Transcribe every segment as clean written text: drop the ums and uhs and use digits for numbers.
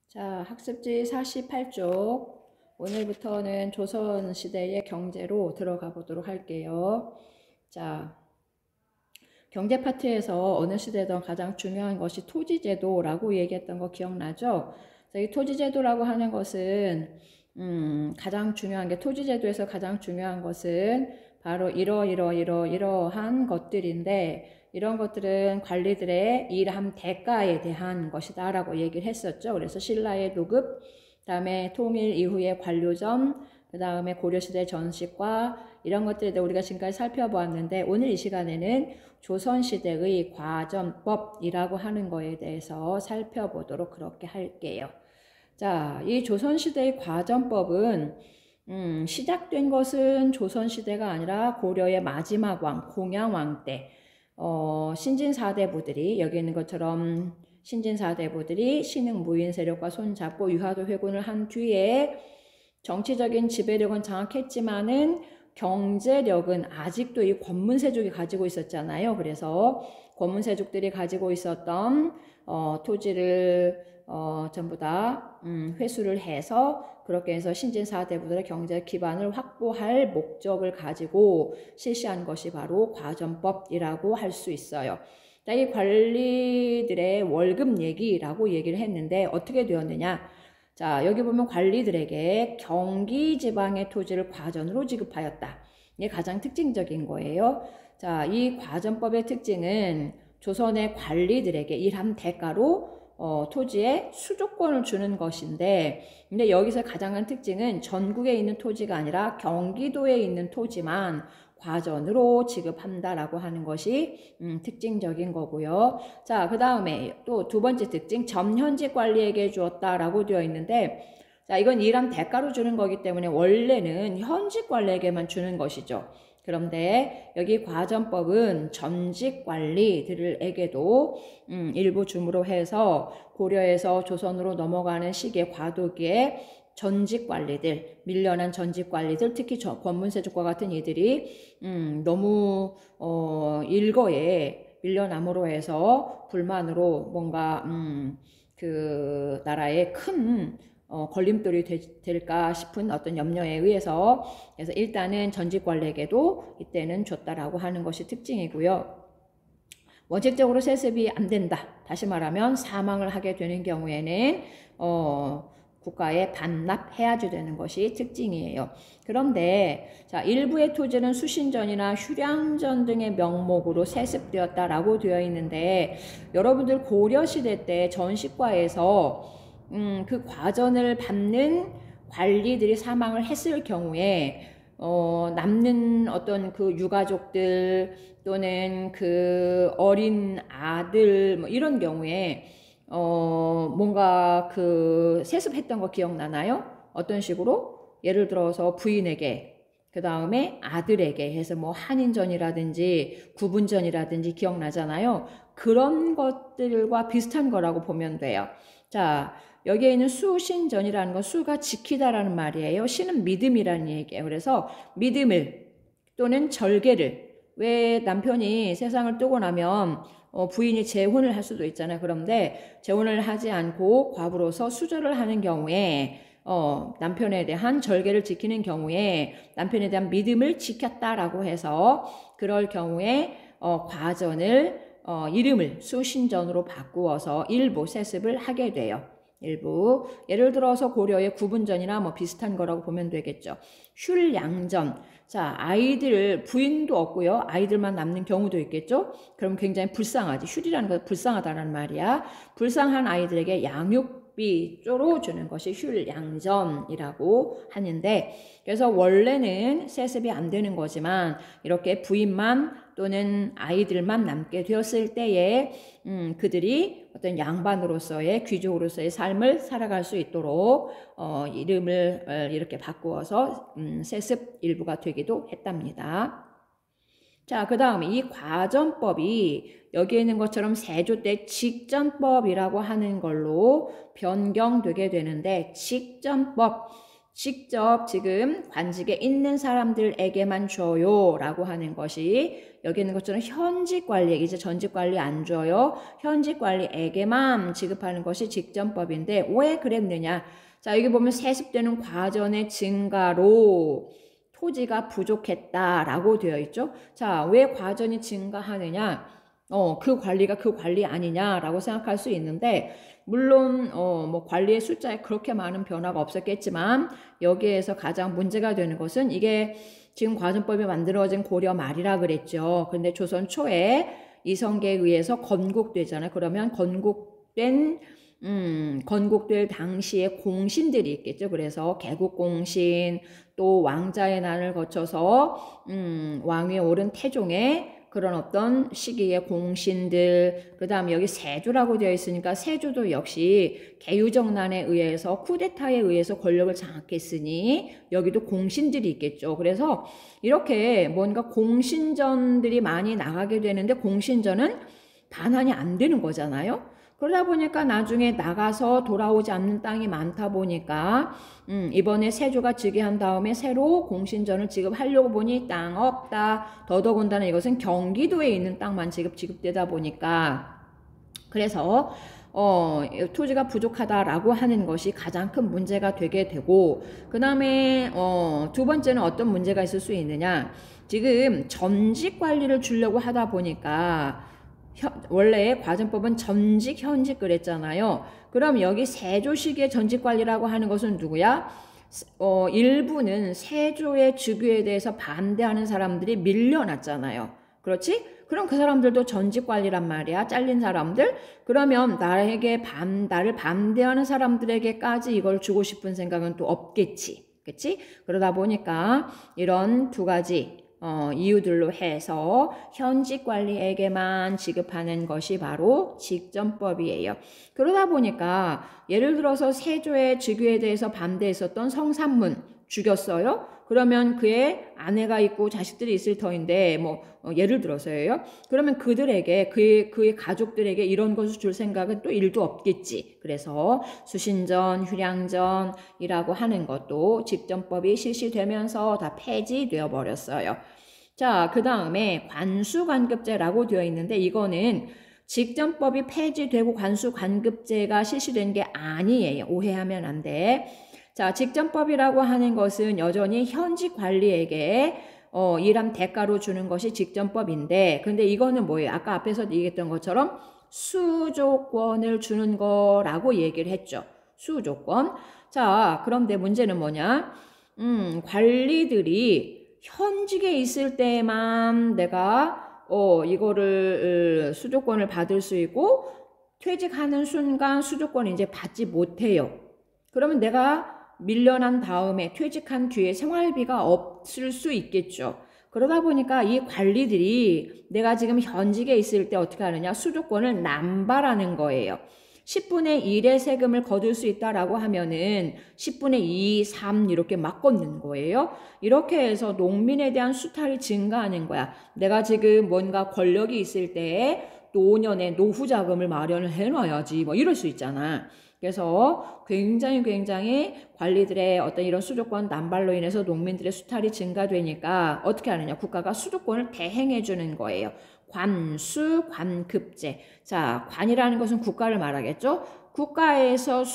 자, 학습지 48쪽. 오늘부터는 조선시대의 경제로 들어가 보도록 할게요. 자, 경제 파트에서 어느 시대든 가장 중요한 것이 토지제도라고 얘기했던 거 기억나죠? 이 토지제도라고 하는 것은 가장 중요한 게 토지제도에서 가장 중요한 것은 바로 이러한 것들인데, 이런 것들은 관리들의 일함 대가에 대한 것이다 라고 얘기를 했었죠. 그래서 신라의 도급, 그 다음에 통일 이후의 관료점, 그 다음에 고려시대 전시과, 이런 것들에 대해 우리가 지금까지 살펴보았는데, 오늘 이 시간에는 조선시대의 과전법이라고 하는 거에 대해서 살펴보도록 그렇게 할게요. 자, 이 조선시대의 과전법은 시작된 것은 조선시대가 아니라 고려의 마지막 왕, 공양왕 때 신진사대부들이, 여기 있는 것처럼 신진사대부들이 신흥 무인 세력과 손잡고 유화도 회군을 한 뒤에 정치적인 지배력은 장악했지만은 경제력은 아직도 이 권문세족이 가지고 있었잖아요. 그래서 권문세족들이 가지고 있었던 토지를 전부 다 회수를 해서, 그렇게 해서 신진사대부들의 경제 기반을 확보할 목적을 가지고 실시한 것이 바로 과전법이라고 할 수 있어요. 이 관리들의 월급 얘기라고 얘기를 했는데 어떻게 되었느냐? 자, 여기 보면 관리들에게 경기 지방의 토지를 과전으로 지급하였다. 이게 가장 특징적인 거예요. 자, 이 과전법의 특징은 조선의 관리들에게 일함 대가로 토지에 수조권을 주는 것인데, 근데 여기서 가장 큰 특징은 전국에 있는 토지가 아니라 경기도에 있는 토지만 과전으로 지급한다라고 하는 것이 특징적인 거고요. 자, 그 다음에 또 두 번째 특징, 점현직 관리에게 주었다라고 되어 있는데, 자, 이건 일함 대가로 주는 거기 때문에 원래는 현직 관리에게만 주는 것이죠. 그런데 여기 과전법은 전직 관리들에게도 일부 줌으로 해서 고려에서 조선으로 넘어가는 시기의 과도기에 전직 관리들, 밀려난 전직 관리들, 특히 권문세족과 같은 이들이 너무 일거에 밀려남으로 해서 불만으로 뭔가 그 나라의 큰 걸림돌이 될까 싶은 어떤 염려에 의해서, 그래서 일단은 전직 관리에게도 이때는 줬다라고 하는 것이 특징이고요. 원칙적으로 세습이 안 된다. 다시 말하면 사망을 하게 되는 경우에는 국가에 반납해야지 되는 것이 특징이에요. 그런데 자, 일부의 토지는 수신전이나 휴량전 등의 명목으로 세습되었다라고 되어 있는데, 여러분들 고려시대 때 전시과에서 그 과전을 받는 관리들이 사망을 했을 경우에 남는 어떤 그 유가족들 또는 그 어린 아들 뭐 이런 경우에 뭔가 그 세습했던 거 기억나나요? 어떤 식으로? 예를 들어서 부인에게, 그 다음에 아들에게 해서 뭐 한인전이라든지 구분전이라든지 기억나잖아요. 그런 것들과 비슷한 거라고 보면 돼요. 자, 여기에 있는 수신전이라는 건 수가 지키다라는 말이에요. 신은 믿음이라는 얘기예요. 그래서 믿음을 또는 절개를, 왜 남편이 세상을 뜨고 나면 부인이 재혼을 할 수도 있잖아요. 그런데 재혼을 하지 않고 과부로서 수절을 하는 경우에 남편에 대한 절개를 지키는 경우에 남편에 대한 믿음을 지켰다라고 해서, 그럴 경우에 과전을 이름을 수신전으로 바꾸어서 일부 세습을 하게 돼요. 일부, 예를 들어서 고려의 구분전이나 뭐 비슷한 거라고 보면 되겠죠. 슐양전. 자, 아이들, 부인도 없고요. 아이들만 남는 경우도 있겠죠. 그럼 굉장히 불쌍하지. 슐이라는 건 불쌍하다는 말이야. 불쌍한 아이들에게 양육비 쪼로 주는 것이 슐양전이라고 하는데, 그래서 원래는 세습이 안 되는 거지만 이렇게 부인만 또는 아이들만 남게 되었을 때에 그들이 어떤 양반으로서의, 귀족으로서의 삶을 살아갈 수 있도록 이름을 이렇게 바꾸어서 세습 일부가 되기도 했답니다. 자, 그 다음에 이 과전법이 여기에 있는 것처럼 세조 때 직전법이라고 하는 걸로 변경되게 되는데, 직전법, 직접 지금 관직에 있는 사람들에게만 줘요 라고 하는 것이 여기 있는 것처럼 현직 관리에게, 이제 전직 관리 안 줘요. 현직 관리에게만 지급하는 것이 직전법인데 왜 그랬느냐. 자, 여기 보면 세습되는 과전의 증가로 토지가 부족했다라고 되어 있죠. 자, 왜 과전이 증가하느냐? 그 관리가 그 관리 아니냐라고 생각할 수 있는데, 물론 뭐 관리의 숫자에 그렇게 많은 변화가 없었겠지만 여기에서 가장 문제가 되는 것은 이게 지금 과전법이 만들어진 고려 말이라 그랬죠. 그런데 조선 초에 이성계에 의해서 건국되잖아요. 그러면 건국될 당시에 공신들이 있겠죠. 그래서 개국공신, 또 왕자의 난을 거쳐서 왕위에 오른 태종의 그런 어떤 시기의 공신들, 그 다음에 여기 세조라고 되어 있으니까 세조도 역시 개유정난에 의해서 쿠데타에 의해서 권력을 장악했으니 여기도 공신들이 있겠죠. 그래서 이렇게 뭔가 공신전들이 많이 나가게 되는데 공신전은 반환이 안 되는 거잖아요. 그러다 보니까 나중에 나가서 돌아오지 않는 땅이 많다 보니까 이번에 세조가 즉위한 다음에 새로 공신전을 지급하려고 보니 땅 없다. 더더군다나 이것은 경기도에 있는 땅만 지급되다 보니까 그래서 토지가 부족하다라고 하는 것이 가장 큰 문제가 되게 되고, 그 다음에 두 번째는 어떤 문제가 있을 수 있느냐. 지금 전직 관리를 주려고 하다 보니까 원래 과전법은 전직, 현직 그랬잖아요. 그럼 여기 세조식의 전직관리라고 하는 것은 누구야? 일부는 세조의 즉위에 대해서 반대하는 사람들이 밀려났잖아요. 그렇지? 그럼 그 사람들도 전직관리란 말이야. 잘린 사람들. 그러면 나를 반대하는 사람들에게까지 이걸 주고 싶은 생각은 또 없겠지. 그치? 그러다 보니까 이런 두 가지 이유들로 해서 현직 관리에게만 지급하는 것이 바로 직전법이에요. 그러다 보니까 예를 들어서 세조의 즉위에 대해서 반대했었던 성삼문 죽였어요. 그러면 그의 아내가 있고 자식들이 있을 터인데 예를 들어서요. 그러면 그들에게 그의 가족들에게 이런 것을 줄 생각은 또 일도 없겠지. 그래서 수신전, 휴량전이라고 하는 것도 직전법이 실시되면서 다 폐지되어 버렸어요. 자, 그 다음에 관수관급제라고 되어 있는데 이거는 직전법이 폐지되고 관수관급제가 실시된 게 아니에요. 오해하면 안 돼. 자, 직전법이라고 하는 것은 여전히 현직 관리에게 일한 대가로 주는 것이 직전법인데, 근데 이거는 뭐예요? 아까 앞에서 얘기했던 것처럼 수조권을 주는 거라고 얘기를 했죠. 수조권. 자, 그런데 문제는 뭐냐? 관리들이 현직에 있을 때만 내가 이거를 수조권을 받을 수 있고 퇴직하는 순간 수조권을 이제 받지 못해요. 그러면 내가 밀려난 다음에 퇴직한 뒤에 생활비가 없을 수 있겠죠. 그러다 보니까 이 관리들이 내가 지금 현직에 있을 때 어떻게 하느냐, 수조권을 남발하는 거예요. 10분의 1의 세금을 거둘 수 있다라고 하면은 10분의 2, 3 이렇게 막 걷는 거예요. 이렇게 해서 농민에 대한 수탈이 증가하는 거야. 내가 지금 뭔가 권력이 있을 때 노년에 노후 자금을 마련을 해놔야지 이럴 수 있잖아. 그래서 굉장히 관리들의 어떤 이런 수조권 남발로 인해서 농민들의 수탈이 증가되니까 어떻게 하느냐, 국가가 수조권을 대행해 주는 거예요. 관수, 관급제. 자, 관이라는 것은 국가를 말하겠죠. 국가에서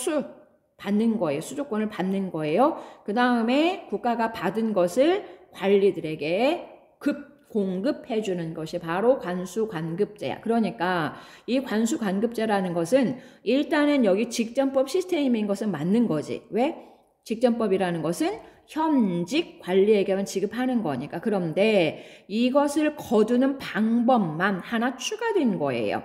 받는 거예요. 수조권을 받는 거예요. 그 다음에 국가가 받은 것을 관리들에게 공급해 주는 것이 바로 관수관급제야. 그러니까 이 관수관급제라는 것은 일단은 여기 직전법 시스템인 것은 맞는 거지. 왜? 직전법이라는 것은 현직 관리에게만 지급하는 거니까. 그런데 이것을 거두는 방법만 하나 추가된 거예요.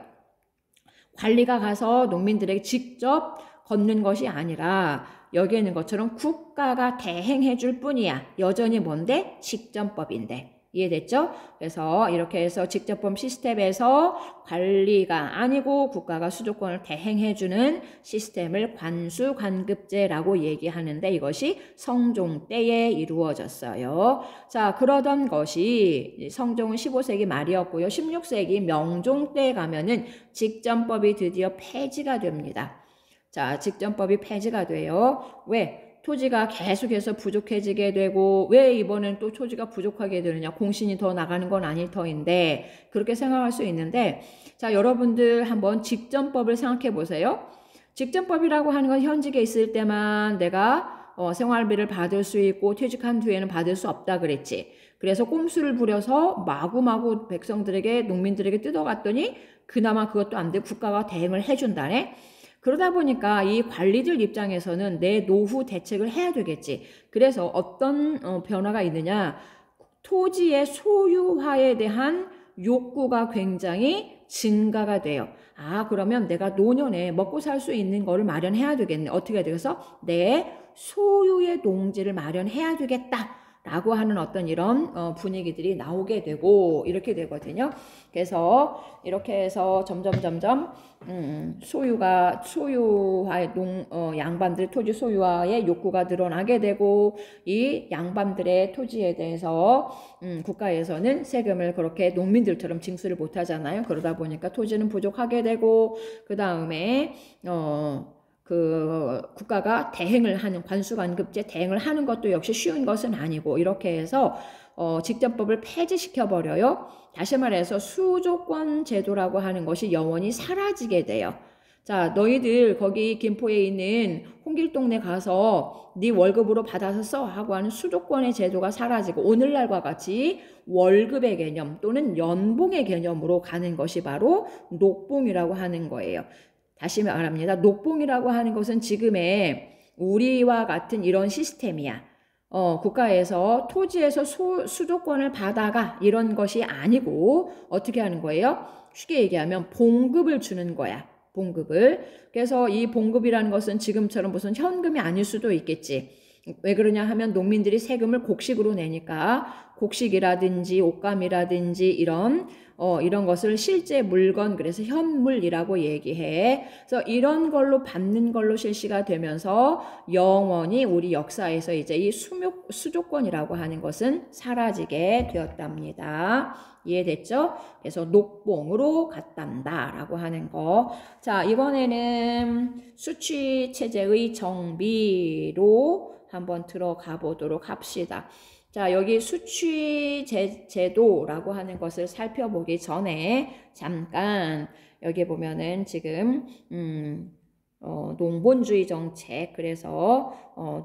관리가 가서 농민들에게 직접 걷는 것이 아니라 여기에 있는 것처럼 국가가 대행해 줄 뿐이야. 여전히 뭔데? 직전법인데. 이해됐죠? 그래서 이렇게 해서 직접법 시스템에서 관리가 아니고 국가가 수조권을 대행해주는 시스템을 관수관급제라고 얘기하는데 이것이 성종 때에 이루어졌어요. 자, 그러던 것이 성종은 15세기 말이었고요. 16세기 명종 때에 가면은 직전법이 드디어 폐지가 됩니다. 자, 직전법이 폐지가 돼요. 왜? 토지가 계속해서 부족해지게 되고 왜 이번엔 또 토지가 부족하게 되느냐 공신이 더 나가는 건 아닐 터인데 그렇게 생각할 수 있는데 자 여러분들 한번 직전법을 생각해 보세요. 직전법이라고 하는 건 현직에 있을 때만 내가 생활비를 받을 수 있고 퇴직한 뒤에는 받을 수 없다 그랬지. 그래서 꼼수를 부려서 마구마구 백성들에게 농민들에게 뜯어갔더니 그나마 그것도 안 돼 국가가 대응을 해준다네. 그러다 보니까 이 관리들 입장에서는 내 노후 대책을 해야 되겠지. 그래서 어떤 변화가 있느냐. 토지의 소유화에 대한 욕구가 굉장히 증가가 돼요. 아 그러면 내가 노년에 먹고 살 수 있는 거를 마련해야 되겠네. 어떻게 되겠어? 내 소유의 농지를 마련해야 되겠다. 라고 하는 어떤 이런 분위기들이 나오게 되고 이렇게 되거든요. 그래서 이렇게 해서 점점 소유화의 양반들의 토지 소유화의 욕구가 늘어나게 되고 이 양반들의 토지에 대해서 국가에서는 세금을 그렇게 농민들처럼 징수를 못 하잖아요. 그러다 보니까 토지는 부족하게 되고 그 다음에 그 국가가 대행을 하는 관수관급제 대행을 하는 것도 역시 쉬운 것은 아니고 이렇게 해서 직전법을 폐지시켜 버려요. 다시 말해서 수조권 제도라고 하는 것이 영원히 사라지게 돼요. 자, 너희들 거기 김포에 있는 홍길동네 가서 네 월급으로 받아서 써 하고 하는 수조권의 제도가 사라지고 오늘날과 같이 월급의 개념 또는 연봉의 개념으로 가는 것이 바로 녹봉이라고 하는 거예요. 다시 말합니다. 녹봉이라고 하는 것은 지금의 우리와 같은 이런 시스템이야. 국가에서 토지에서 수도권을 받아가 이런 것이 아니고 어떻게 하는 거예요? 쉽게 얘기하면 봉급을 주는 거야. 봉급을. 그래서 이 봉급이라는 것은 지금처럼 무슨 현금이 아닐 수도 있겠지. 왜 그러냐 하면 농민들이 세금을 곡식으로 내니까 곡식이라든지 옷감이라든지 이런 것을 실제 물건 그래서 현물이라고 얘기해. 그래서 이런 걸로 받는 걸로 실시가 되면서 영원히 우리 역사에서 이제 이 수조권이라고 하는 것은 사라지게 되었답니다. 이해됐죠? 그래서 녹봉으로 갔단다라고 하는 거. 자, 이번에는 수취체제의 정비로 한번 들어가 보도록 합시다. 자, 여기 수취제도라고 하는 것을 살펴보기 전에 잠깐 여기 보면은 지금 농본주의 정책 그래서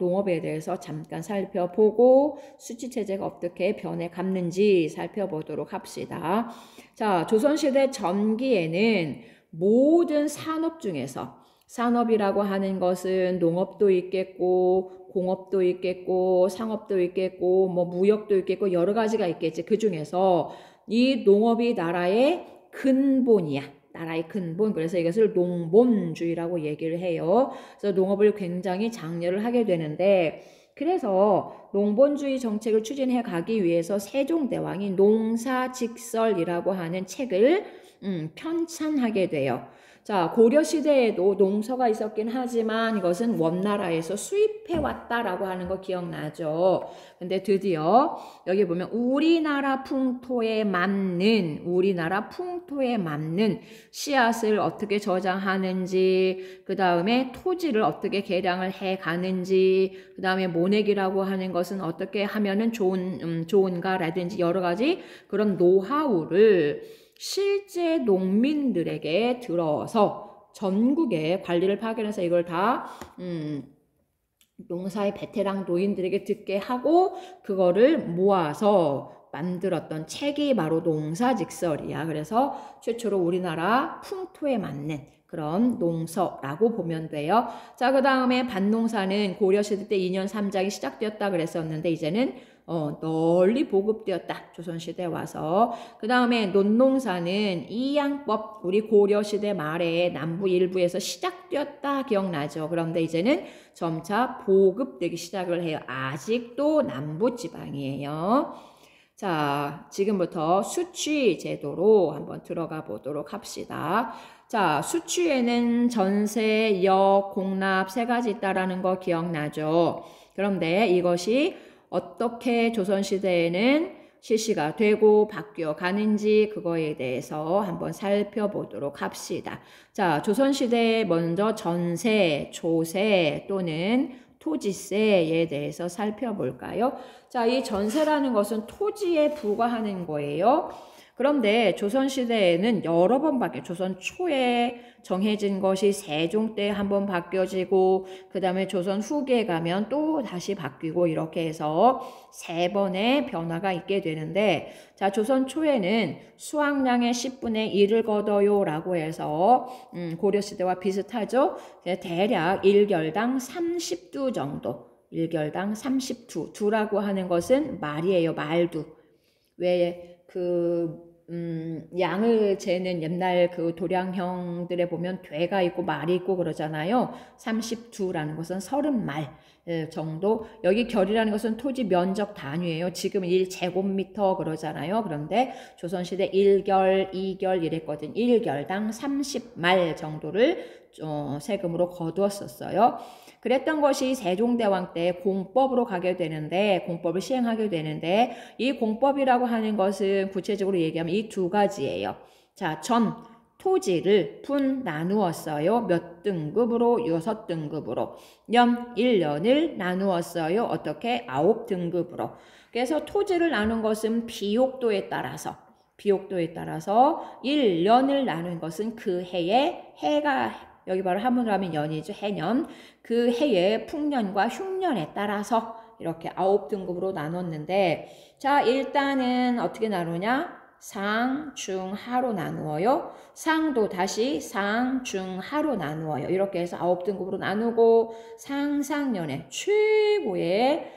농업에 대해서 잠깐 살펴보고 수취체제가 어떻게 변해 갔는지 살펴보도록 합시다. 자, 조선시대 전기에는 모든 산업 중에서 산업이라고 하는 것은 농업도 있겠고 공업도 있겠고 상업도 있겠고 뭐 무역도 있겠고 여러 가지가 있겠지. 그 중에서 이 농업이 나라의 근본이야. 나라의 근본. 그래서 이것을 농본주의라고 얘기를 해요. 그래서 농업을 굉장히 장려를 하게 되는데 그래서 농본주의 정책을 추진해 가기 위해서 세종대왕이 농사직설이라고 하는 책을 편찬하게 돼요. 자, 고려시대에도 농서가 있었긴 하지만 이것은 원나라에서 수입해왔다라고 하는 거 기억나죠? 근데 드디어 여기 보면 우리나라 풍토에 맞는 씨앗을 어떻게 저장하는지, 그 다음에 토지를 어떻게 개량을 해 가는지, 그 다음에 모내기라고 하는 것은 어떻게 하면은 좋은가라든지 여러 가지 그런 노하우를 실제 농민들에게 들어서 전국에 관리를 파견해서 이걸 다 농사의 베테랑 노인들에게 듣게 하고 그거를 모아서 만들었던 책이 바로 농사직설이야. 그래서 최초로 우리나라 풍토에 맞는 그런 농서라고 보면 돼요. 자, 그 다음에 밭농사는 고려시대 때 2년 3장이 시작되었다 그랬었는데 이제는 널리 보급되었다. 조선시대 와서. 그 다음에 논농사는 이양법 우리 고려시대 말에 남부 일부에서 시작되었다. 기억나죠? 그런데 이제는 점차 보급되기 시작을 해요. 아직도 남부지방이에요. 자, 지금부터 수취제도로 한번 들어가 보도록 합시다. 자, 수취에는 전세, 역, 공납 세 가지 있다라는 거 기억나죠? 그런데 이것이 어떻게 조선시대에는 실시가 되고 바뀌어 가는지 그거에 대해서 한번 살펴보도록 합시다. 자, 조선시대에 먼저 전세, 조세 또는 토지세에 대해서 살펴볼까요? 자, 이 전세라는 것은 토지에 부과하는 거예요. 그런데 조선시대에는 여러 번 바뀌어요. 조선 초에 정해진 것이 세종 때 한번 바뀌어지고 그 다음에 조선 후기에 가면 또 다시 바뀌고 이렇게 해서 세 번의 변화가 있게 되는데 자, 조선 초에는 수확량의 10분의 1을 거둬요 라고 해서 고려시대와 비슷하죠. 대략 1결당 30두 정도 1결당 30두 두라고 하는 것은 말이에요. 말두. 왜 양을 재는 옛날 그 도량형들에 보면 되가 있고 말이 있고 그러잖아요. 30두라는 것은 30말 정도. 여기 결이라는 것은 토지 면적 단위예요. 지금 1제곱미터 그러잖아요. 그런데 조선시대 1결, 2결 이랬거든. 1결당 30말 정도를 세금으로 거두었었어요. 그랬던 것이 세종대왕 때 공법으로 가게 되는데 공법을 시행하게 되는데 이 공법이라고 하는 것은 구체적으로 얘기하면 이 두 가지예요. 자, 전 토지를 분 나누었어요. 몇 등급으로? 6등급으로. 년 1년을 나누었어요. 어떻게? 9등급으로. 그래서 토지를 나눈 것은 비옥도에 따라서 1년을 나눈 것은 그 해에 해가 여기 바로 한문으로 하면 년이죠. 해년. 그 해의 풍년과 흉년에 따라서 이렇게 9등급으로 나눴는데 자, 일단은 어떻게 나누냐? 상, 중, 하로 나누어요. 상도 다시 상, 중, 하로 나누어요. 이렇게 해서 9등급으로 나누고 상상년에 최고의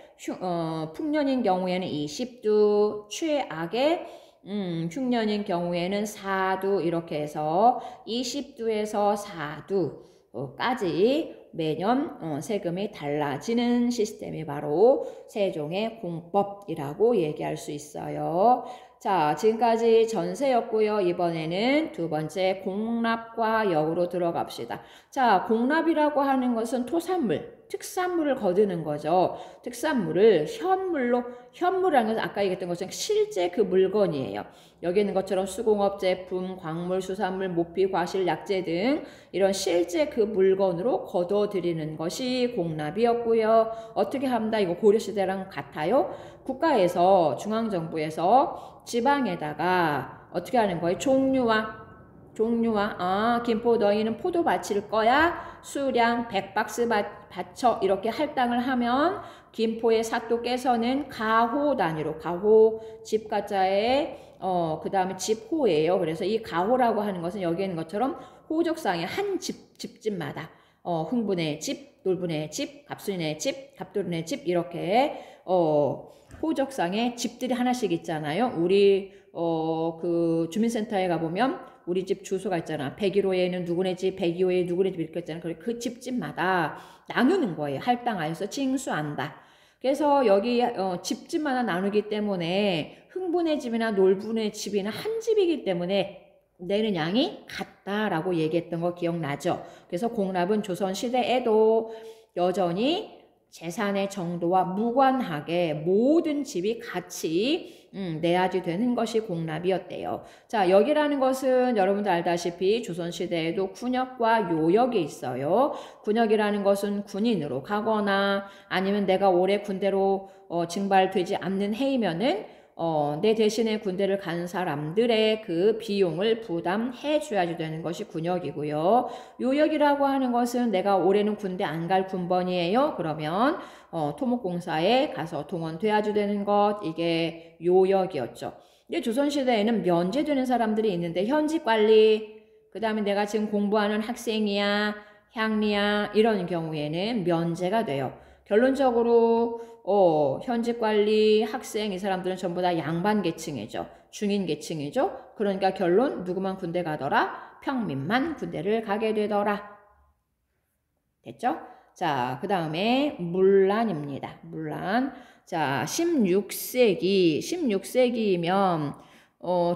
풍년인 경우에는 20두, 최악의 흉년인 경우에는 4두 이렇게 해서 20두에서 4두까지 매년 세금이 달라지는 시스템이 바로 세종의 공법이라고 얘기할 수 있어요. 자, 지금까지 전세였고요. 이번에는 두 번째 공납과 역으로 들어갑시다. 자, 공납이라고 하는 것은 토산물, 특산물을 거두는 거죠. 특산물을 현물이라는 것은 아까 얘기했던 것처럼 실제 그 물건이에요. 여기 있는 것처럼 수공업 제품, 광물, 수산물, 모피, 과실, 약재 등 이런 실제 그 물건으로 거둬들이는 것이 공납이었고요. 어떻게 합니다? 이거 고려시대랑 같아요. 국가에서, 중앙정부에서 지방에다가 어떻게 하는 거예요? 종류와 김포 너희는 포도 바칠 거야? 수량 100박스 바쳐 이렇게 할당을 하면 김포의 사또께서는 가호 단위로 가호 집가자에 그 다음에 집호예요. 그래서 이 가호라고 하는 것은 여기 있는 것처럼 호적상의 한 집집마다 흥분의 집, 놀분의 집, 갑순의 집, 갑돌인의 집 이렇게 호적상에 집들이 하나씩 있잖아요. 우리 그 주민센터에 가보면 우리 집 주소가 있잖아. 101호에는 누구네 집, 102호에 누구네 집 이렇게 있잖아. 그 집집마다 나누는 거예요. 할당하여서 징수한다. 그래서 여기 집집마다 나누기 때문에 흥분의 집이나 놀분의 집이나 한 집이기 때문에 내는 양이 같다라고 얘기했던 거 기억나죠? 그래서 공납은 조선시대에도 여전히 재산의 정도와 무관하게 모든 집이 같이 내야지 되는 것이 공납이었대요. 자, 역이라는 것은 여러분들 알다시피 조선시대에도 군역과 요역이 있어요. 군역이라는 것은 군인으로 가거나 아니면 내가 오래 군대로 징발되지 않는 해이면은 내 대신에 군대를 간 사람들의 그 비용을 부담해 줘야지 되는 것이 군역이고요. 요역이라고 하는 것은 내가 올해는 군대 안 갈 군번이에요. 그러면 토목공사에 가서 동원돼야지 되는 것, 이게 요역이었죠. 근데 조선시대에는 면제되는 사람들이 있는데 현직관리, 그 다음에 내가 지금 공부하는 학생이야, 향리야 이런 경우에는 면제가 돼요. 결론적으로 현직관리, 학생 이 사람들은 전부 다 양반 계층이죠. 중인 계층이죠. 그러니까 결론 누구만 군대 가더라? 평민만 군대를 가게 되더라. 됐죠? 자, 그 다음에 문란입니다. 문란. 자, 16세기면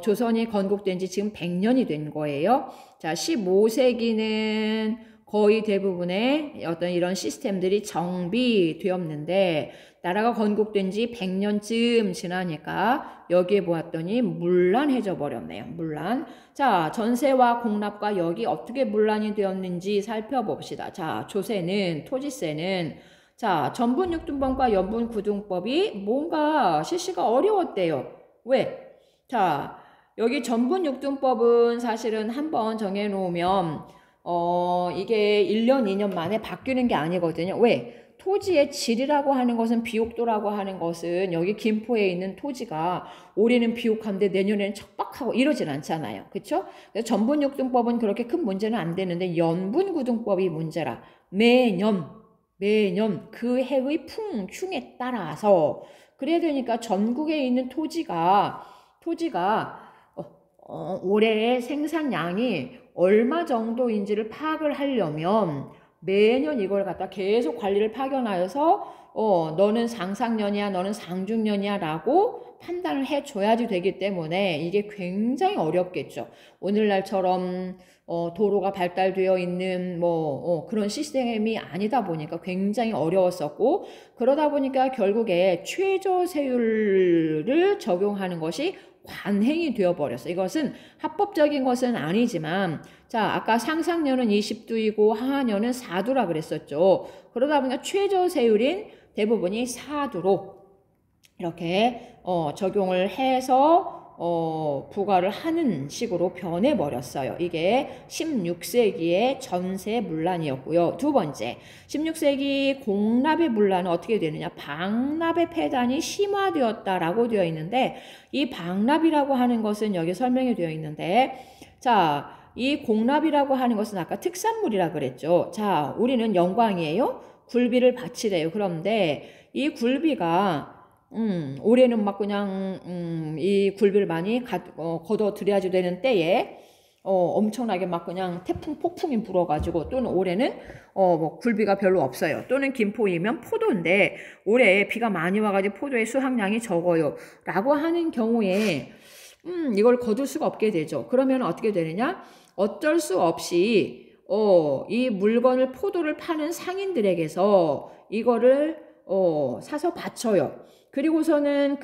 조선이 건국된 지 지금 100년이 된 거예요. 자, 15세기는 거의 대부분의 어떤 이런 시스템들이 정비되었는데 나라가 건국된 지 100년쯤 지나니까 여기에 보았더니 문란해져 버렸네요. 문란. 자, 전세와 공납과 역이 어떻게 문란이 되었는지 살펴봅시다. 자, 조세는, 토지세는 자, 전분육둔법과 염분구등법이 뭔가 실시가 어려웠대요. 왜? 자, 여기 전분육둔법은 사실은 한번 정해놓으면 이게 1년, 2년 만에 바뀌는 게 아니거든요. 왜? 토지의 질이라고 하는 것은 비옥도라고 하는 것은 여기 김포에 있는 토지가 올해는 비옥한데 내년에는 척박하고 이러진 않잖아요. 그쵸? 그래서 전분육둔법은 그렇게 큰 문제는 안 되는데 연분구등법이 문제라. 매년 그 해의 풍충에 따라서 그래야 되니까 전국에 있는 토지가 올해의 생산량이 얼마 정도인지를 파악을 하려면 매년 이걸 갖다 계속 관리를 파견하여서 너는 상상년이야 너는 상중년이야 라고 판단을 해줘야지 되기 때문에 이게 굉장히 어렵겠죠. 오늘날처럼 도로가 발달되어 있는 그런 시스템이 아니다 보니까 굉장히 어려웠었고, 그러다 보니까 결국에 최저세율을 적용하는 것이 관행이 되어버렸어요. 이것은 합법적인 것은 아니지만, 자, 아까 상상년은 20두이고 하하년은 4두라 그랬었죠. 그러다 보니까 최저세율인 대부분이 4두로 이렇게 적용을 해서 부과를 하는 식으로 변해버렸어요. 이게 16세기의 전세문란이었고요. 두 번째, 16세기 공납의 문란은 어떻게 되느냐. 방납의 폐단이 심화되었다라고 되어 있는데, 이 방납이라고 하는 것은 여기 설명이 되어 있는데, 자, 이 공납이라고 하는 것은 아까 특산물이라 그랬죠. 자, 우리는 영광이에요. 굴비를 바치래요. 그런데 이 굴비가 올해는 막 그냥 이 굴비를 많이 걷어들여야지 되는 때에 엄청나게 막 그냥 태풍 폭풍이 불어가지고, 또는 올해는 뭐 굴비가 별로 없어요. 또는 김포이면 포도인데 올해 비가 많이 와가지고 포도의 수확량이 적어요 라고 하는 경우에 이걸 거둘 수가 없게 되죠. 그러면 어떻게 되느냐, 어쩔 수 없이 이 물건을 포도를 파는 상인들에게서 이거를 사서 바쳐요. 그리고서는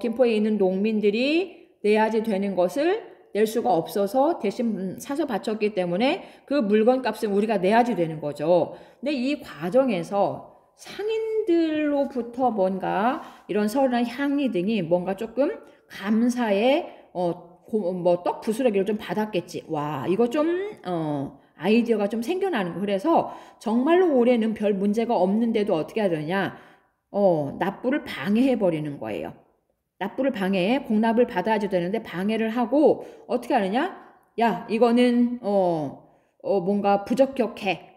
김포에 있는 농민들이 내야지 되는 것을 낼 수가 없어서 대신 사서 바쳤기 때문에 그 물건 값은 우리가 내야지 되는 거죠. 근데 이 과정에서 상인들로부터 뭔가 이런 서른한 향리 등이 뭔가 조금 감사의 떡 부스러기를 좀 받았겠지. 와, 이거 좀 아이디어가 좀 생겨나는 거. 그래서 정말로 올해는 별 문제가 없는데도 어떻게 하느냐, 납부를 방해해 버리는 거예요. 납부를 방해해, 공납을 받아야지 되는데 방해를 하고 어떻게 하느냐, 야, 이거는 뭔가 부적격해,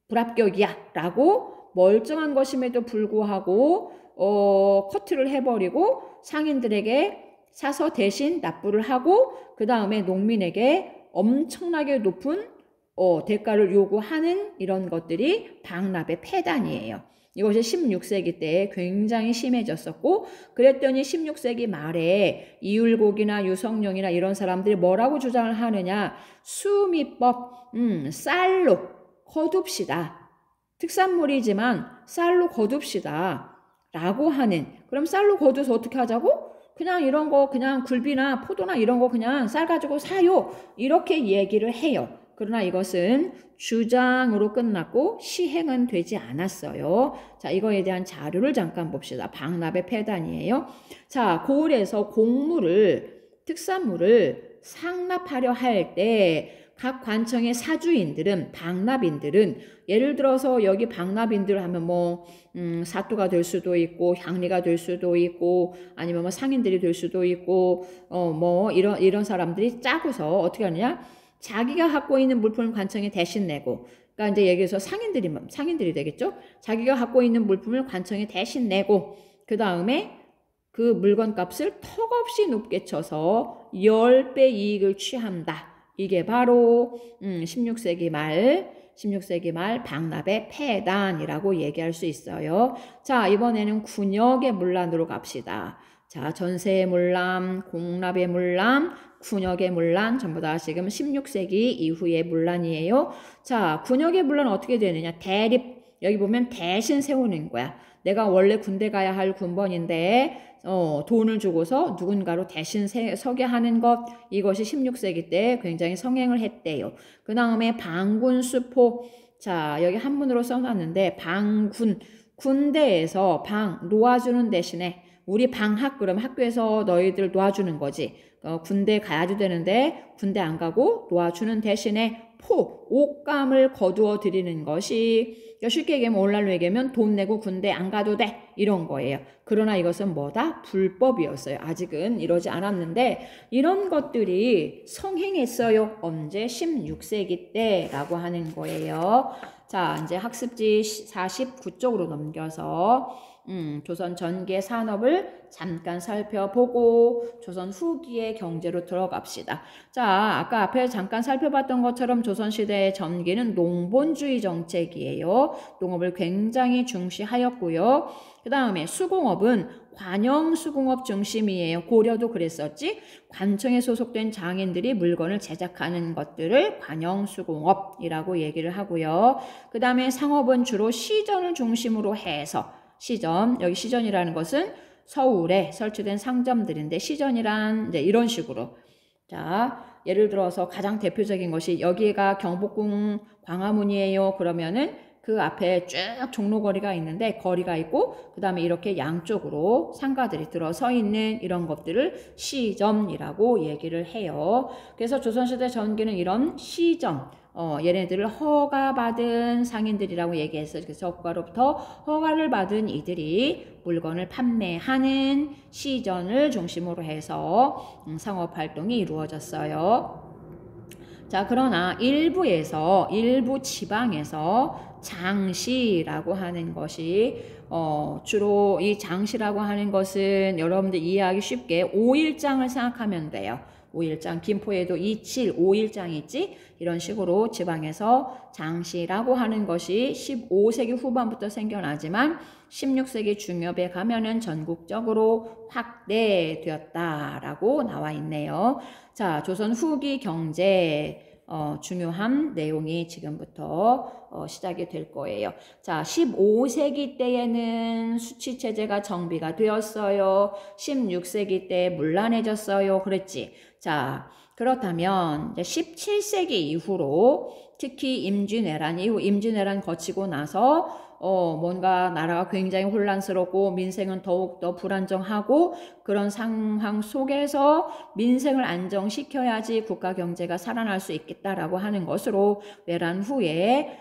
불합격이야 라고 멀쩡한 것임에도 불구하고 커트를 해버리고 상인들에게 사서 대신 납부를 하고 그 다음에 농민에게 엄청나게 높은 대가를 요구하는 이런 것들이 방납의 폐단이에요. 이것이 16세기 때 굉장히 심해졌었고, 그랬더니 16세기 말에 이율곡이나 유성룡이나 이런 사람들이 뭐라고 주장을 하느냐, 수미법, 쌀로 거둡시다. 특산물이지만 쌀로 거둡시다 라고 하는, 그럼 쌀로 거둬서 어떻게 하자고? 그냥 이런 거 그냥 굴비나 포도나 이런 거 그냥 쌀 가지고 사요 이렇게 얘기를 해요. 그러나 이것은 주장으로 끝났고 시행은 되지 않았어요. 자, 이거에 대한 자료를 잠깐 봅시다. 방납의 폐단이에요. 자, 고을에서 특산물을 상납하려 할 때 각 관청의 사주인들은, 방납인들은, 예를 들어서 여기 방납인들 하면 사또가 될 수도 있고 향리가 될 수도 있고 아니면 상인들이 될 수도 있고 이런 사람들이 짜고서 어떻게 하느냐, 자기가 갖고 있는 물품을 관청에 대신 내고, 그러니까 이제 여기서 상인들이 되겠죠. 자기가 갖고 있는 물품을 관청에 대신 내고 그 다음에 그 물건 값을 턱없이 높게 쳐서 10배 이익을 취한다. 이게 바로 16세기 말 방납의 폐단이라고 얘기할 수 있어요. 자, 이번에는 군역의 문란으로 갑시다. 자, 전세의 문란, 공납의 문란, 군역의 문란 전부 다 지금 16세기 이후의 문란이에요. 자, 군역의 문란은 어떻게 되느냐, 대립, 여기 보면 대신 세우는 거야. 내가 원래 군대 가야 할 군번인데 돈을 주고서 누군가로 대신 서게 하는 것, 이것이 16세기 때 굉장히 성행을 했대요. 그 다음에 방군 수포, 자, 여기 한문으로 써놨는데 군대에서 놓아주는 대신에 우리 방학 그럼 학교에서 너희들 놓아주는 거지. 군대 가야도 되는데 군대 안 가고 놓아주는 대신에 옷감을 거두어 드리는 것이 쉽게 얘기하면 오늘날로 얘기하면 돈 내고 군대 안 가도 돼 이런 거예요. 그러나 이것은 뭐다? 불법이었어요. 아직은 이러지 않았는데 이런 것들이 성행했어요. 언제? 16세기 때라고 하는 거예요. 자, 이제 학습지 49쪽으로 넘겨서 조선 전기의 산업을 잠깐 살펴보고 조선 후기의 경제로 들어갑시다. 자, 아까 앞에 잠깐 살펴봤던 것처럼 조선시대의 전기는 농본주의 정책이에요. 농업을 굉장히 중시하였고요. 그 다음에 수공업은 관영수공업 중심이에요. 고려도 그랬었지. 관청에 소속된 장인들이 물건을 제작하는 것들을 관영수공업이라고 얘기를 하고요. 그 다음에 상업은 주로 시전을 중심으로 해서 시전, 여기 시전이라는 것은 서울에 설치된 상점들인데 시전이란 이제 이런 식으로. 자, 예를 들어서 가장 대표적인 것이 여기가 경복궁 광화문이에요. 그러면은 그 앞에 쭉 종로거리가 있는데 거리가 있고 그 다음에 이렇게 양쪽으로 상가들이 들어서 있는 이런 것들을 시점이라고 얘기를 해요. 그래서 조선시대 전기는 이런 시점, 얘네들을 허가받은 상인들이라고 얘기해서 그래서 국가로부터 허가를 받은 이들이 물건을 판매하는 시전을 중심으로 해서 상업활동이 이루어졌어요. 자, 그러나 일부 지방에서 장시라고 하는 것이 주로 이 장시라고 하는 것은 여러분들 이해하기 쉽게 5일장을 생각하면 돼요. 5일장, 김포에도 27, 5일장이 있지? 이런 식으로 지방에서 장시라고 하는 것이 15세기 후반부터 생겨나지만 16세기 중엽에 가면은 전국적으로 확대되었다라고 나와 있네요. 자, 조선 후기 경제 중요한 내용이 지금부터 시작이 될 거예요. 자, 15세기 때에는 수치체제가 정비가 되었어요. 16세기 때 문란해졌어요. 그랬지. 자, 그렇다면 이제 17세기 이후로 특히 임진왜란 이후 임진왜란 거치고 나서 뭔가 나라가 굉장히 혼란스럽고 민생은 더욱더 불안정하고 그런 상황 속에서 민생을 안정시켜야지 국가 경제가 살아날 수 있겠다라고 하는 것으로 외란 후에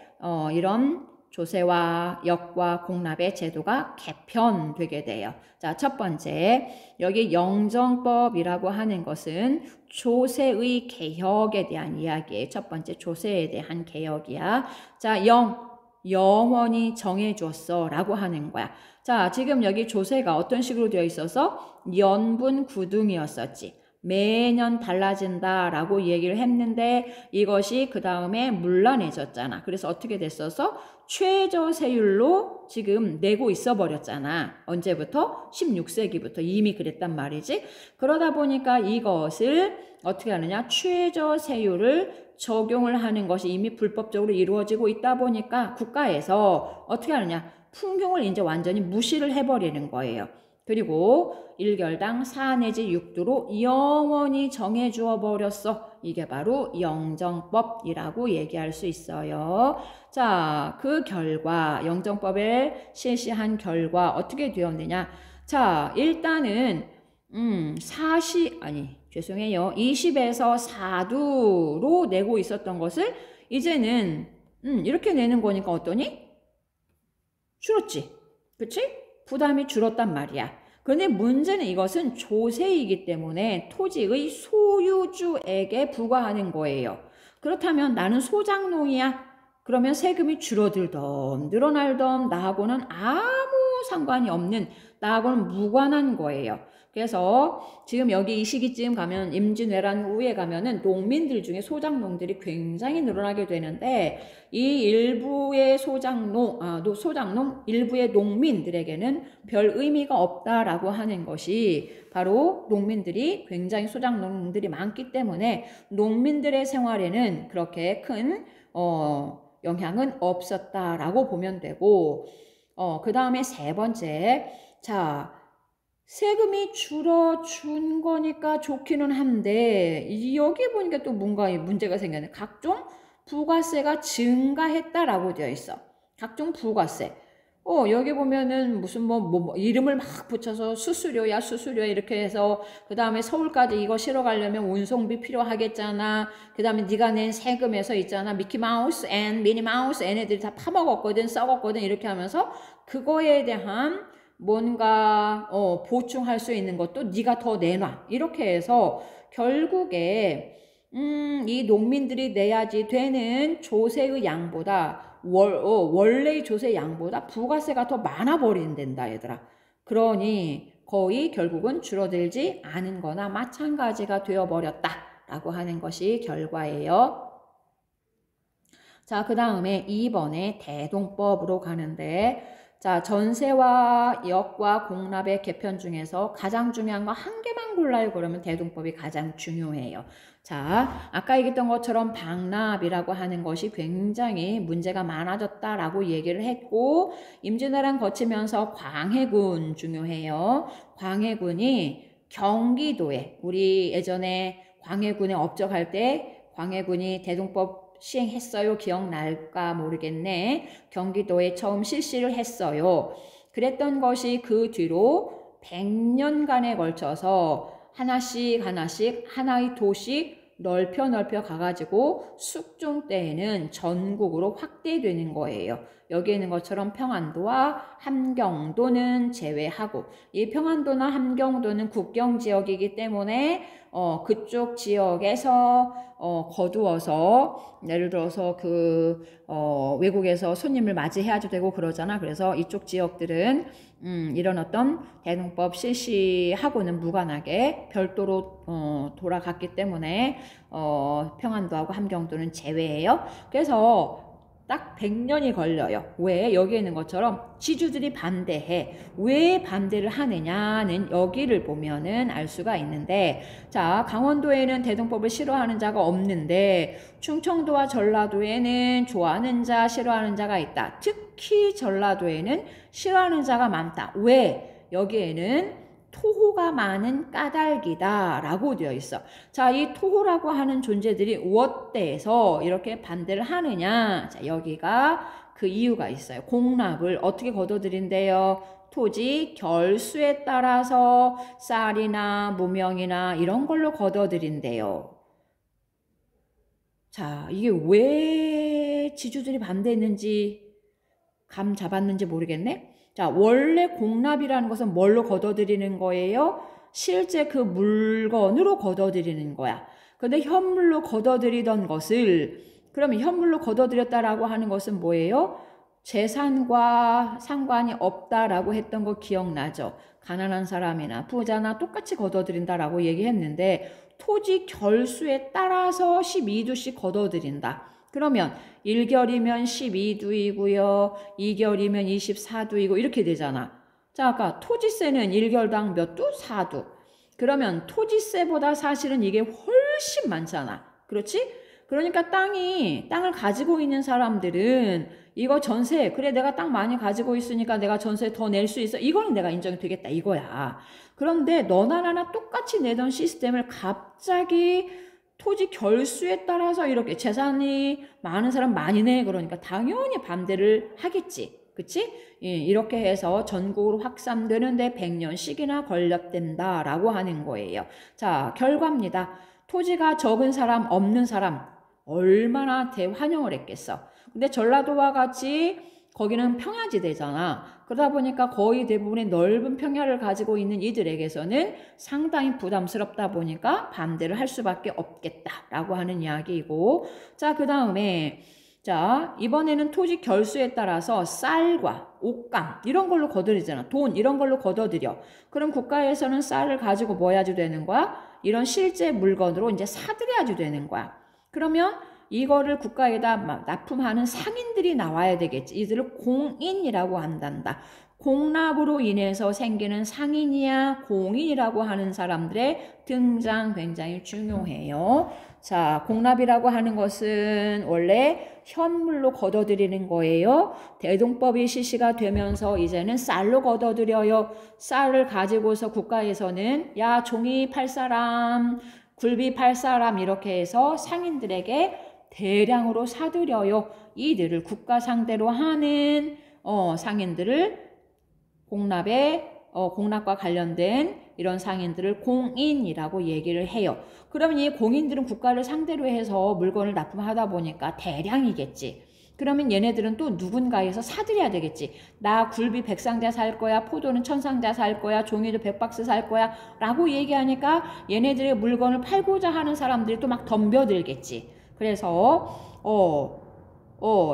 이런 조세와 역과 공납의 제도가 개편되게 돼요. 자, 첫 번째, 여기 영정법이라고 하는 것은 조세의 개혁에 대한 이야기예요. 첫 번째, 조세에 대한 개혁이야. 자, 영원히 정해줬어 라고 하는 거야. 자, 지금 여기 조세가 어떤 식으로 되어 있어서 연분구등이었었지. 매년 달라진다라고 얘기를 했는데 이것이 그 다음에 문란해졌잖아. 그래서 어떻게 됐어서 최저세율로 지금 내고 있어 버렸잖아. 언제부터? 16세기부터 이미 그랬단 말이지. 그러다 보니까 이것을 어떻게 하느냐? 최저세율을 적용을 하는 것이 이미 불법적으로 이루어지고 있다 보니까 국가에서 어떻게 하느냐? 풍경을 이제 완전히 무시를 해버리는 거예요. 그리고 1결당 4 내지 6도로 영원히 정해주어 버렸어. 이게 바로 영정법이라고 얘기할 수 있어요. 자, 그 결과 영정법을 실시한 결과 어떻게 되었느냐? 자, 일단은 20에서 4두로 내고 있었던 것을 이제는 이렇게 내는 거니까 어떠니? 줄었지. 그치? 부담이 줄었단 말이야. 그런데 문제는 이것은 조세이기 때문에 토지의 소유주에게 부과하는 거예요. 그렇다면 나는 소장농이야. 그러면 세금이 줄어들던 늘어날던 나하고는 아무 상관이 없는, 나하고는 무관한 거예요. 그래서 지금 여기 이 시기쯤 가면 임진왜란 후에 가면은 농민들 중에 소장농들이 굉장히 늘어나게 되는데 이 일부의 소장농 일부의 농민들에게는 별 의미가 없다라고 하는 것이 바로 농민들이 굉장히 소장농들이 많기 때문에 농민들의 생활에는 그렇게 큰 영향은 없었다라고 보면 되고 그 다음에 세 번째, 자, 세금이 줄어준 거니까 좋기는 한데 여기 보니까 또 뭔가 문제가 생겼네. 각종 부가세가 증가했다라고 되어 있어. 각종 부가세. 여기 보면은 무슨 뭐 이름을 막 붙여서 수수료야 이렇게 해서 그 다음에 서울까지 이거 실어 가려면 운송비 필요하겠잖아. 그 다음에 네가 낸 세금에서 있잖아. 미키마우스 앤 미니마우스 얘네들이 다 파먹었거든 썩었거든 이렇게 하면서 그거에 대한 뭔가 보충할 수 있는 것도 네가 더 내놔. 이렇게 해서 결국에 이 농민들이 내야지 되는 조세의 양보다 원래의 조세 양보다 부가세가 더 많아 버린단다 얘들아. 그러니 거의 결국은 줄어들지 않은 거나 마찬가지가 되어버렸다라고 하는 것이 결과예요. 자, 그 다음에 2번에 대동법으로 가는데 자, 전세와 역과 공납의 개편 중에서 가장 중요한 거 한 개만 골라요. 그러면 대동법이 가장 중요해요. 자, 아까 얘기했던 것처럼 방납이라고 하는 것이 굉장히 문제가 많아졌다라고 얘기를 했고 임진왜란 거치면서 광해군 중요해요. 광해군이 경기도에 우리 예전에 광해군에 업적할 때 광해군이 대동법 시행했어요. 기억날까 모르겠네. 경기도에 처음 실시를 했어요. 그랬던 것이 그 뒤로 100년간에 걸쳐서 하나씩 하나의 도시 넓혀 가가지고 숙종 때에는 전국으로 확대되는 거예요. 여기 있는 것처럼 평안도와 함경도는 제외하고 이 평안도나 함경도는 국경지역이기 때문에 그쪽 지역에서 거두어서 예를 들어서 외국에서 손님을 맞이해야도 되고 그러잖아. 그래서 이쪽 지역들은 이런 어떤 대동법 실시하고는 무관하게 별도로 돌아갔기 때문에 평안도하고 함경도는 제외예요. 그래서 딱 100년이 걸려요. 왜? 여기 있는 것처럼 지주들이 반대해. 왜 반대를 하느냐는 여기를 보면은 알 수가 있는데 자, 강원도에는 대동법을 싫어하는 자가 없는데 충청도와 전라도에는 좋아하는 자, 싫어하는 자가 있다. 특히 전라도에는 싫어하는 자가 많다. 왜? 여기에는 토호가 많은 까닭이다 라고 되어 있어. 자, 이 토호라고 하는 존재들이 무엇대에서 이렇게 반대를 하느냐. 자, 여기가 그 이유가 있어요. 공납을 어떻게 거둬들인대요? 토지 결수에 따라서 쌀이나 무명이나 이런 걸로 거둬들인대요. 자, 이게 왜 지주들이 반대했는지 감 잡았는지 모르겠네. 자, 원래 공납이라는 것은 뭘로 거둬들이는 거예요? 실제 그 물건으로 거둬들이는 거야. 근데 현물로 거둬들이던 것을 그러면 현물로 거둬들였다라고 하는 것은 뭐예요? 재산과 상관이 없다라고 했던 거 기억나죠? 가난한 사람이나 부자나 똑같이 거둬들인다라고 얘기했는데 토지 결수에 따라서 12두씩 거둬들인다. 그러면 1결이면 12두이고요. 2결이면 24두이고 이렇게 되잖아. 자, 아까 토지세는 1결당 몇 두? 4두. 그러면 토지세보다 사실은 이게 훨씬 많잖아. 그렇지? 그러니까 땅을 가지고 있는 사람들은 이거 전세, 그래 내가 땅 많이 가지고 있으니까 내가 전세 더 낼 수 있어. 이거는 내가 인정이 되겠다 이거야. 그런데 너나 나나 똑같이 내던 시스템을 갑자기 토지 결수에 따라서 이렇게 재산이 많은 사람 많이 내. 그러니까 당연히 반대를 하겠지. 그치? 예, 이렇게 해서 전국으로 확산되는데 100년씩이나 걸렸댄다라고 하는 거예요. 자, 결과입니다. 토지가 적은 사람, 없는 사람 얼마나 대환영을 했겠어. 근데 전라도와 같이 거기는 평야지대잖아. 그러다 보니까 거의 대부분의 넓은 평야를 가지고 있는 이들에게서는 상당히 부담스럽다 보니까 반대를 할 수밖에 없겠다라고 하는 이야기이고 자, 그 다음에 자, 이번에는 토지 결수에 따라서 쌀과 옷감 이런 걸로 거둬들이잖아. 돈 이런 걸로 거둬들여. 그럼 국가에서는 쌀을 가지고 뭐 해야지 되는 거야? 이런 실제 물건으로 이제 사들여야지 되는 거야. 그러면 이거를 국가에다 납품하는 상인들이 나와야 되겠지. 이들을 공인이라고 한단다. 공납으로 인해서 생기는 상인이야 공인이라고 하는 사람들의 등장 굉장히 중요해요. 자, 공납이라고 하는 것은 원래 현물로 거둬들이는 거예요. 대동법이 실시가 되면서 이제는 쌀로 거둬들여요. 쌀을 가지고서 국가에서는 야, 종이 팔 사람, 굴비 팔 사람 이렇게 해서 상인들에게 대량으로 사들여요. 이들을 국가 상대로 하는 상인들을 공납과 관련된 이런 상인들을 공인이라고 얘기를 해요. 그러면 이 공인들은 국가를 상대로 해서 물건을 납품하다 보니까 대량이겠지. 그러면 얘네들은 또 누군가에서 사들여야 되겠지. 나 굴비 100상자 살 거야, 포도는 1000상자 살 거야, 종이도 100박스 살 거야 라고 얘기하니까 얘네들의 물건을 팔고자 하는 사람들이 또 막 덤벼들겠지. 그래서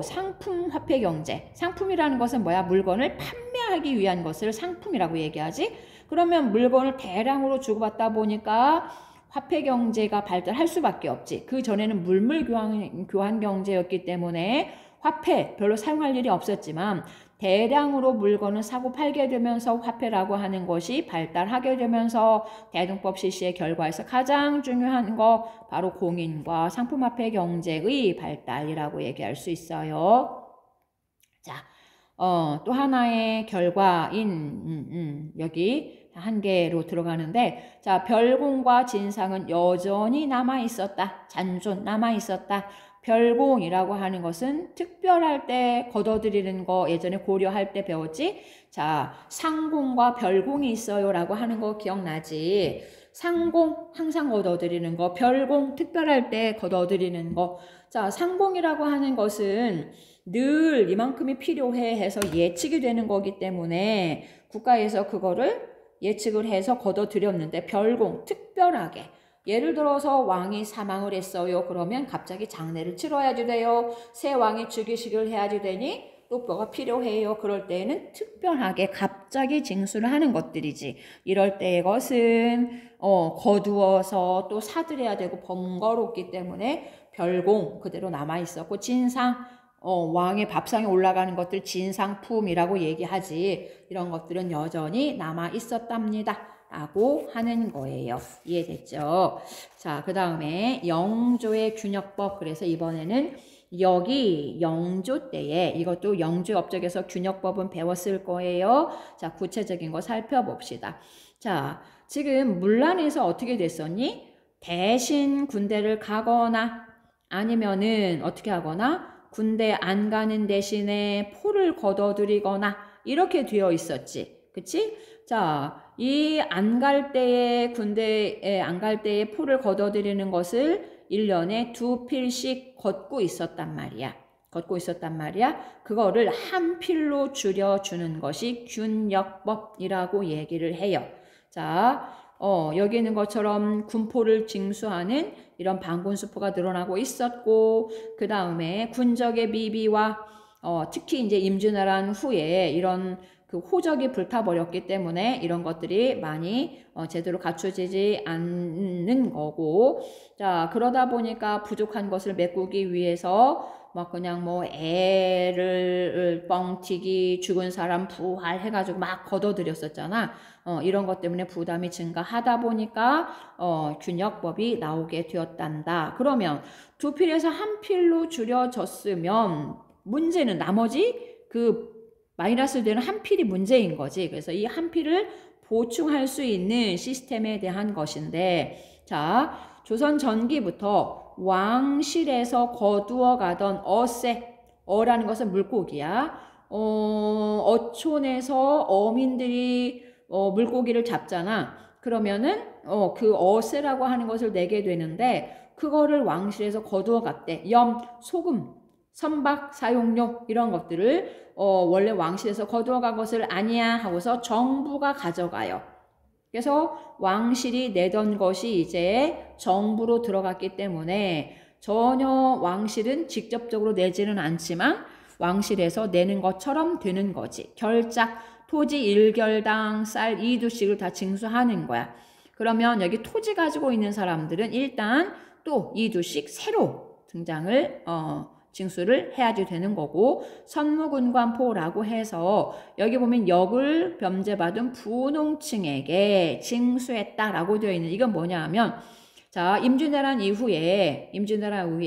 상품 화폐 경제. 상품이라는 것은 뭐야? 물건을 판매하기 위한 것을 상품이라고 얘기하지. 그러면 물건을 대량으로 주고받다 보니까 화폐 경제가 발달할 수밖에 없지. 그 전에는 물물 교환 경제였기 때문에 화폐 별로 사용할 일이 없었지만 대량으로 물건을 사고 팔게 되면서 화폐라고 하는 것이 발달하게 되면서 대동법 실시의 결과에서 가장 중요한 거 바로 공인과 상품화폐 경제의 발달이라고 얘기할 수 있어요. 자, 또 하나의 결과인 여기 한 개로 들어가는데, 자, 별공과 진상은 여전히 남아있었다. 잔존 남아있었다. 별공이라고 하는 것은 특별할 때 거둬들이는 거 예전에 고려할 때 배웠지? 자, 상공과 별공이 있어요 라고 하는 거 기억나지? 상공 항상 거둬들이는 거, 별공 특별할 때 거둬들이는 거. 자, 상공이라고 하는 것은 늘 이만큼이 필요해 해서 예측이 되는 거기 때문에 국가에서 그거를 예측을 해서 거둬들였는데, 별공 특별하게 예를 들어서 왕이 사망을 했어요. 그러면 갑자기 장례를 치러야지 돼요. 새 왕이 즉위식을 해야지 되니 또 뭐가 필요해요. 그럴 때에는 특별하게 갑자기 징수를 하는 것들이지. 이럴 때의 것은 거두어서 또 사들여야 되고 번거롭기 때문에 별공 그대로 남아있었고, 진상 왕의 밥상에 올라가는 것들 진상품이라고 얘기하지. 이런 것들은 여전히 남아있었답니다 라고 하는 거예요. 이해됐죠? 자, 그 다음에 영조의 균역법. 그래서 이번에는 여기 영조 때에, 이것도 영조 업적에서 균역법은 배웠을 거예요. 자, 구체적인 거 살펴봅시다. 자, 지금 문란에서 어떻게 됐었니? 대신 군대를 가거나 아니면은 어떻게 하거나 군대 안 가는 대신에 포를 거둬들이거나 이렇게 되어 있었지. 그치? 자, 이 안 갈 때에 군대에 안 갈 때에 포를 거둬들이는 것을 1년에 2필씩 걷고 있었단 말이야. 그거를 한 필로 줄여주는 것이 균역법이라고 얘기를 해요. 자, 여기 있는 것처럼 군포를 징수하는 이런 반군수포가 늘어나고 있었고, 그 다음에 군적의 미비와 특히 이제 임진왜란 후에 이런 그 호적이 불타버렸기 때문에 이런 것들이 많이 제대로 갖춰지지 않는 거고, 자, 그러다 보니까 부족한 것을 메꾸기 위해서 막 그냥 뭐 애를 뻥튀기, 죽은 사람 부활해가지고 막 거둬들였었잖아. 이런 것 때문에 부담이 증가하다 보니까 균역법이 나오게 되었단다. 그러면 2필에서 1필로 줄여졌으면 문제는 나머지 그 마이너스 되는 한 필이 문제인 거지. 그래서 이 한 필을 보충할 수 있는 시스템에 대한 것인데, 자, 조선 전기부터 왕실에서 거두어 가던 어라는 것은 물고기야. 어촌에서 어민들이 물고기를 잡잖아. 그러면은 그 어세라고 하는 것을 내게 되는데, 그거를 왕실에서 거두어 갔대. 염, 소금, 선박 사용료 이런 것들을 원래 왕실에서 거두어간 것을 아니야 하고서 정부가 가져가요. 그래서 왕실이 내던 것이 이제 정부로 들어갔기 때문에 전혀 왕실은 직접적으로 내지는 않지만 왕실에서 내는 것처럼 되는 거지. 결작, 토지 1결당 쌀 2두씩을 다 징수하는 거야. 그러면 여기 토지 가지고 있는 사람들은 일단 또 2두씩 새로 등장을 징수를 해야지 되는 거고, 선무군관포라고 해서 여기 보면 역을 변제받은 분홍층에게 징수했다라고 되어 있는, 이건 뭐냐 하면, 자, 임진왜란 이후에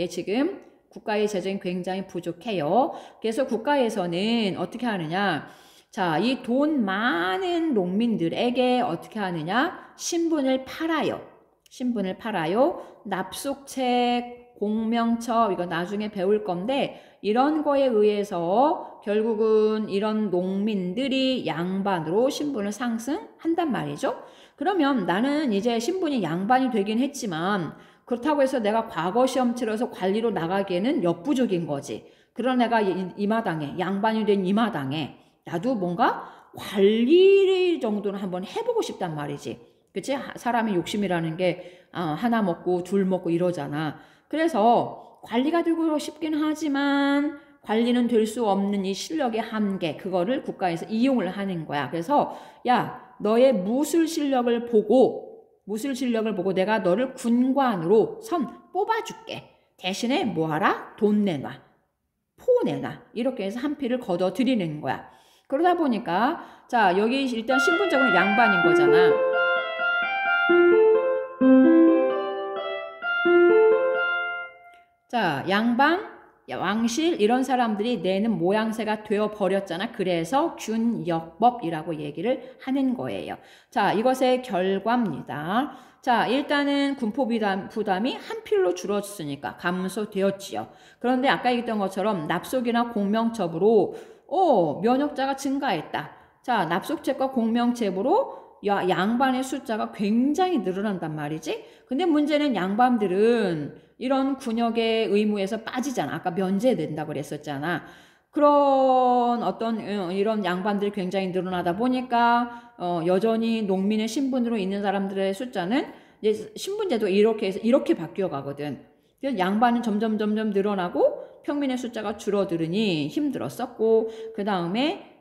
지금 국가의 재정이 굉장히 부족해요. 그래서 국가에서는 어떻게 하느냐, 자, 이 돈 많은 농민들에게 어떻게 하느냐, 신분을 팔아요. 납속책 공명처 이거 나중에 배울 건데 이런 거에 의해서 결국은 이런 농민들이 양반으로 신분을 상승한단 말이죠. 그러면 나는 이제 신분이 양반이 되긴 했지만 그렇다고 해서 내가 과거 시험 치러서 관리로 나가기에는 역부족인 거지. 그런 내가 이 마당에 양반이 된 이 마당에 나도 뭔가 관리 정도는 한번 해보고 싶단 말이지. 그치? 사람의 욕심이라는 게 하나 먹고 둘 먹고 이러잖아. 그래서 관리가 되고 싶긴 하지만 관리는 될 수 없는 이 실력의 한계 그거를 국가에서 이용을 하는 거야. 그래서 야 너의 무술 실력을 보고 내가 너를 군관으로 뽑아줄게. 대신에 뭐하라? 돈 내놔. 포 내놔. 이렇게 해서 한 피를 걷어 들이는 거야. 그러다 보니까 자 여기 일단 신분적으로 양반인 거잖아. 자 양반, 왕실 이런 사람들이 내는 모양새가 되어 버렸잖아. 그래서 균역법이라고 얘기를 하는 거예요. 자 이것의 결과입니다. 자 일단은 군포 부담이 한 필로 줄었으니까 감소되었지요. 그런데 아까 얘기했던 것처럼 납속이나 공명첩으로 면역자가 증가했다. 자 납속책과 공명책으로 양반의 숫자가 굉장히 늘어난단 말이지. 근데 문제는 양반들은 이런 군역의 의무에서 빠지잖아. 아까 면제된다고 그랬었잖아. 그런 어떤 이런 양반들이 굉장히 늘어나다 보니까 여전히 농민의 신분으로 있는 사람들의 숫자는 이제 신분제도 이렇게 해서 이렇게 바뀌어 가거든. 그래서 양반은 점점 늘어나고 평민의 숫자가 줄어들으니 힘들었었고 그 다음에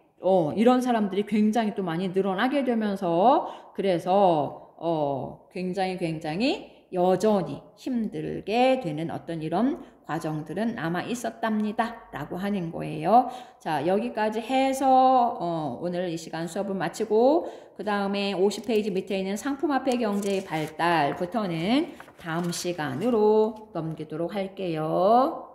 이런 사람들이 굉장히 또 많이 늘어나게 되면서 그래서 굉장히 여전히 힘들게 되는 어떤 이런 과정들은 남아 있었답니다. 라고 하는 거예요. 자, 여기까지 해서 오늘 이 시간 수업을 마치고 그 다음에 50페이지 밑에 있는 상품화폐 경제의 발달부터는 다음 시간으로 넘기도록 할게요.